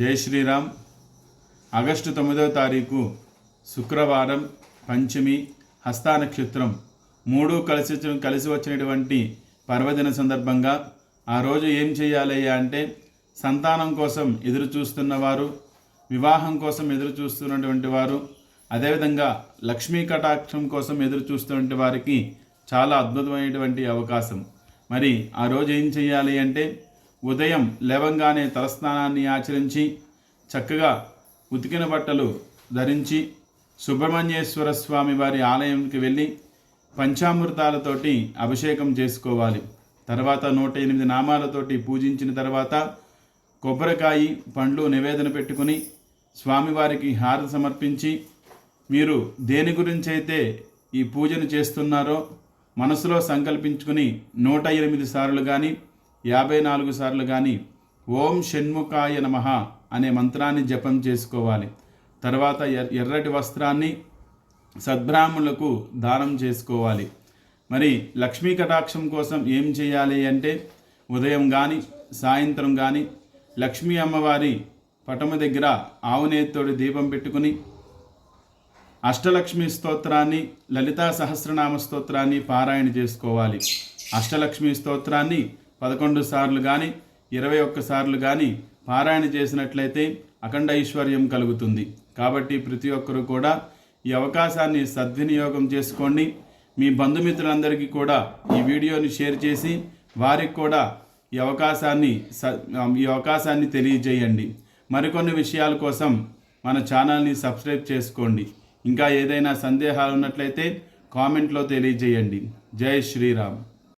జై శ్రీరామ్. ఆగస్టు 9వ తారీఖు శుక్రవారం, పంచమి, హస్త నక్షత్రం మూడు కలిసి వచ్చినటువంటి పర్వదిన సందర్భంగా ఆ రోజు ఏం చేయాలయ్యా అంటే, సంతానం కోసం ఎదురు చూస్తున్నవారు, వివాహం కోసం ఎదురు చూస్తున్నటువంటి వారు, అదేవిధంగా లక్ష్మీ కటాక్షం కోసం ఎదురు చూస్తున్నటువంటి వారికి చాలా అద్భుతమైనటువంటి అవకాశం. మరి ఆ రోజు ఏం చేయాలి అంటే, ఉదయం లేవంగానే తలస్నానాన్ని ఆచరించి చక్కగా ఉతికిన బట్టలు ధరించి సుబ్రహ్మణ్యేశ్వర స్వామి వారి ఆలయంకి వెళ్ళి పంచామృతాలతోటి అభిషేకం చేసుకోవాలి. తర్వాత 108 నామాలతోటి పూజించిన తర్వాత కొబ్బరికాయ, పండ్లు నివేదన పెట్టుకుని స్వామివారికి హారతి సమర్పించి, మీరు దేని గురించి అయితే ఈ పూజను చేస్తున్నారో మనసులో సంకల్పించుకుని 108 సార్లు కానీ 54 సార్లు కానీ ఓం షణ్ముఖాయ నమః అనే మంత్రాన్ని జపం చేసుకోవాలి. తర్వాత ఎర్రటి వస్త్రాన్ని సద్బ్రాహ్మణులకు దానం చేసుకోవాలి. మరి లక్ష్మీ కటాక్షం కోసం ఏం చేయాలి అంటే, ఉదయం కానీ సాయంత్రం కానీ లక్ష్మీ అమ్మవారి పటము దగ్గర ఆవునేత్తోడి దీపం పెట్టుకుని అష్టలక్ష్మి స్తోత్రాన్ని, లలితా సహస్రనామ స్తోత్రాన్ని పారాయణ చేసుకోవాలి. అష్టలక్ష్మి స్తోత్రాన్ని 11 సార్లు కానీ 21 సార్లు కానీ పారాయణ చేసినట్లయితే అఖండ ఐశ్వర్యం కలుగుతుంది. కాబట్టి ప్రతి ఒక్కరూ కూడా ఈ అవకాశాన్ని సద్వినియోగం చేసుకోండి. మీ బంధుమిత్రులందరికీ కూడా ఈ వీడియోని షేర్ చేసి వారికి కూడా ఈ అవకాశాన్ని తెలియజేయండి. మరికొన్ని విషయాల కోసం మన ఛానల్ని సబ్స్క్రైబ్ చేసుకోండి. ఇంకా ఏదైనా సందేహాలు ఉన్నట్లయితే కామెంట్లో తెలియజేయండి. జై శ్రీరామ్.